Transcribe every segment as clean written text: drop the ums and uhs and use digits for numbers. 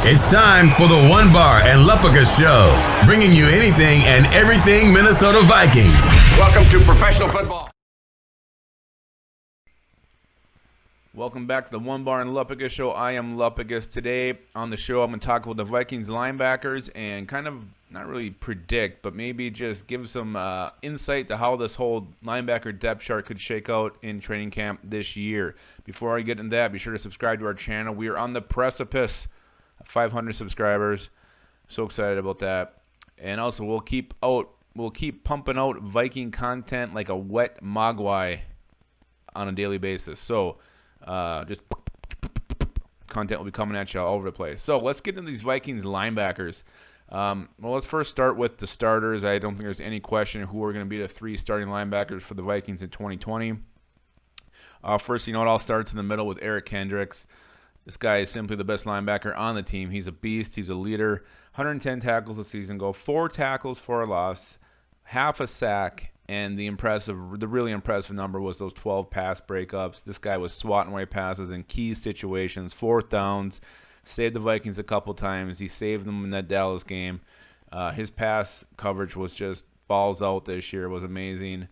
It's time for the Barr and Lupagus Show, bringing you anything and everything Minnesota Vikings. Welcome to professional football. Welcome back to the Barr and Lupagus Show. I am Lupagus. Today on the show, I'm going to talk about the Vikings linebackers and kind of not really predict, but maybe just give some insight to how this whole linebacker depth chart could shake out in training camp this year. Before I get into that, be sure to subscribe to our channel. We are on the precipice of 500 subscribers. So excited about that. And also, we'll keep pumping out Viking content like a wet mogwai on a daily basis. So just content will be coming at you all over the place. So let's get into these Vikings linebackers. Well, let's first start with the starters. I don't think there's any question who are going to be the three starting linebackers for the Vikings in 2020. First, it all starts in the middle with Eric Kendricks. This guy is simply the best linebacker on the team. He's a beast. He's a leader. 110 tackles a season ago, 4 tackles for a loss, half a sack, and the really impressive number was those 12 pass breakups. This guy was swatting away passes in key situations, 4th downs. Saved the Vikings a couple times. He saved them in that Dallas game. His pass coverage was just balls out this year. It was amazing.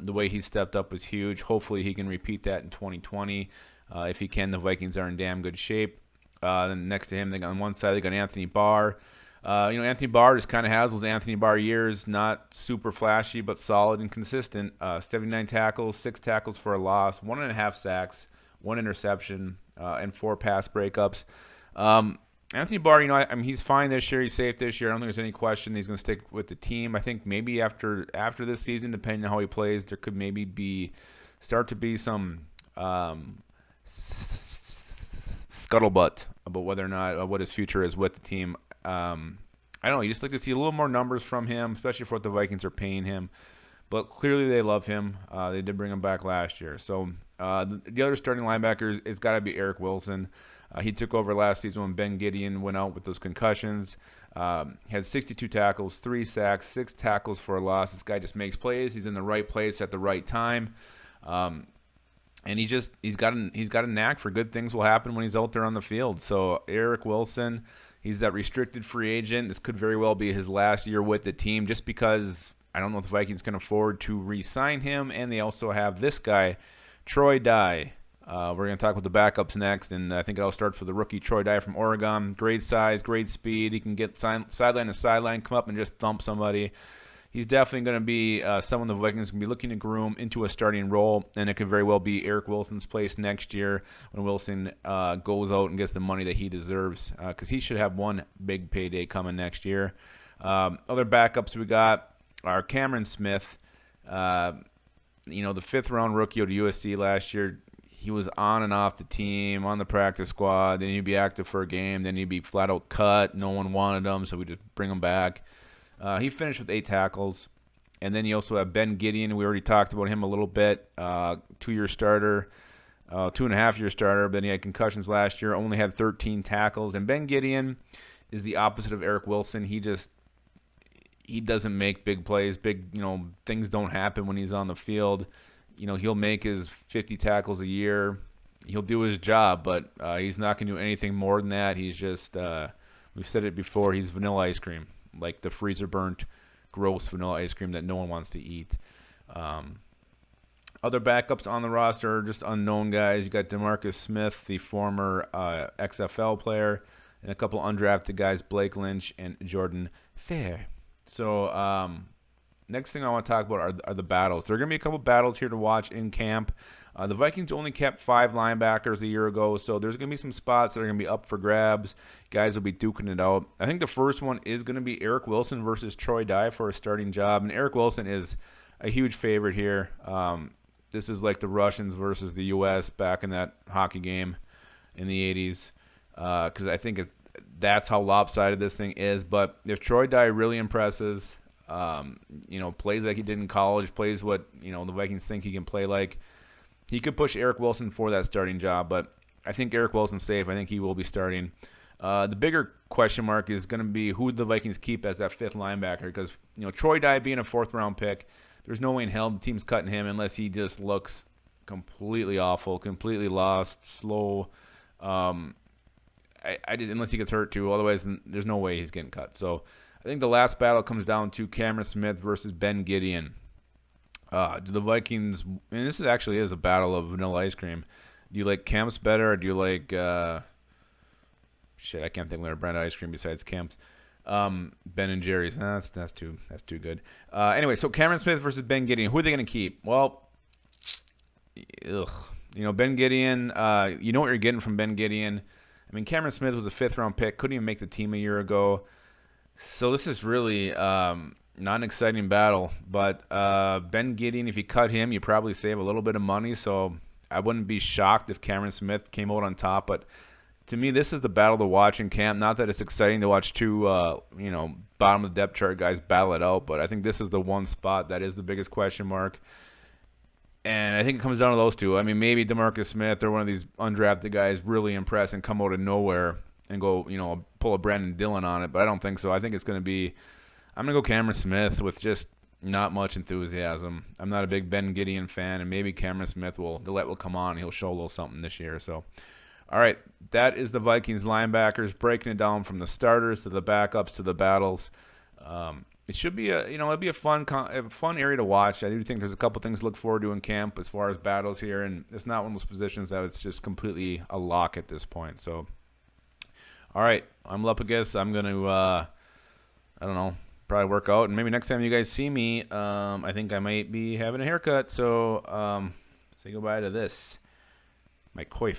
The way he stepped up was huge. Hopefully he can repeat that in 2020. If he can, the Vikings are in damn good shape. Then next to him, on one side, they got Anthony Barr. Anthony Barr just kind of has those Anthony Barr years, not super flashy, but solid and consistent. 79 tackles, 6 tackles for a loss, 1.5 sacks, 1 interception, and 4 pass breakups. Anthony Barr, he's fine this year. He's safe this year. I don't think there's any question he's going to stick with the team. I think maybe after this season, depending on how he plays, there could maybe start to be some scuttlebutt about whether or not what his future is with the team. I don't know. You just like to see a little more numbers from him, especially for what the Vikings are paying him. But clearly they love him. They did bring him back last year. So the other starting linebackers, it's got to be Eric Wilson. He took over last season when Ben Gideon went out with those concussions. Had 62 tackles, 3 sacks, 6 tackles for a loss. This guy just makes plays. He's in the right place at the right time. And he's got a knack for good things will happen when he's out there on the field. So Eric Wilson, he's that restricted free agent. This could very well be his last year with the team just because I don't know if the Vikings can afford to re-sign him. And they also have this guy, Troy Dye. We're going to talk about the backups next, and I think it all starts with the rookie Troy Dye from Oregon. Great size, great speed. He can get sideline to sideline, come up and just thump somebody. He's definitely going to be someone the Vikings can be looking to groom into a starting role, and it could very well be Eric Wilson's place next year when Wilson goes out and gets the money that he deserves, because he should have one big payday coming next year. Other backups we got are Cameron Smith, the 5th-round rookie out of USC last year. He was on and off the team, on the practice squad. Then he'd be active for a game. Then he'd be flat out cut. No one wanted him, so we just bring him back. He finished with 8 tackles. And then you also have Ben Gideon. We already talked about him a little bit. 2-year starter, 2.5-year starter. But he had concussions last year. Only had 13 tackles. And Ben Gideon is the opposite of Eric Wilson. He doesn't make big plays. Things don't happen when he's on the field. He'll make his 50 tackles a year. He'll do his job, but he's not going to do anything more than that. He's just, we've said it before, he's vanilla ice cream, like the freezer-burnt, gross vanilla ice cream that no one wants to eat. Other backups on the roster are just unknown guys. You got DeMarcus Smith, the former XFL player, and a couple undrafted guys, Blake Lynch and Jordan Fair. So, next thing I want to talk about are the battles. There are going to be a couple battles here to watch in camp. The Vikings only kept 5 linebackers a year ago, so there's going to be some spots that are going to be up for grabs. Guys will be duking it out. I think the first one is going to be Eric Wilson versus Troy Dye for a starting job. And Eric Wilson is a huge favorite here. This is like the Russians versus the U.S. back in that hockey game in the 80s, because I think that's how lopsided this thing is. But if Troy Dye really impresses, plays like he did in college, plays what, the Vikings think he can play like, he could push Eric Wilson for that starting job, but I think Eric Wilson's safe. I think he will be starting. The bigger question mark is going to be who the Vikings keep as that 5th linebacker, because, Troy Dye being a 4th-round pick, there's no way in hell the team's cutting him unless he just looks completely awful, completely lost, slow. I just, unless he gets hurt too, otherwise there's no way he's getting cut. So I think the last battle comes down to Cameron Smith versus Ben Gideon. Do the Vikings? And this is a battle of vanilla ice cream. Do you like Kemp's better, or do you like shit? I can't think of another brand of ice cream besides Kemp's. Ben and Jerry's. That's too good. Anyway, so Cameron Smith versus Ben Gideon. Who are they going to keep? Well, Ben Gideon. You know what you're getting from Ben Gideon. I mean, Cameron Smith was a 5th-round pick. Couldn't even make the team a year ago. So this is really not an exciting battle. But Ben Gideon, if you cut him, you probably save a little bit of money. So I wouldn't be shocked if Cameron Smith came out on top. But to me, this is the battle to watch in camp. Not that it's exciting to watch two, bottom of the depth chart guys battle it out, but I think this is the one spot that is the biggest question mark. And I think it comes down to those two. I mean, maybe DeMarcus Smith or one of these undrafted guys really impress and come out of nowhere and go, pull a Brandon Dillon on it, but I don't think so. I think it's going to be, I'm going to go Cameron Smith with just not much enthusiasm. I'm not a big Ben Gideon fan, and maybe Cameron Smith the light will come on and he'll show a little something this year. So, all right, that is the Vikings linebackers, breaking it down from the starters to the backups to the battles. It should be it'll be a fun area to watch. I do think there's a couple things to look forward to in camp as far as battles here, and it's not one of those positions that it's just completely a lock at this point. So, all right, I'm Lupagus. I'm going to, probably work out, and maybe next time you guys see me, I think I might be having a haircut. So, say goodbye to this, my coif.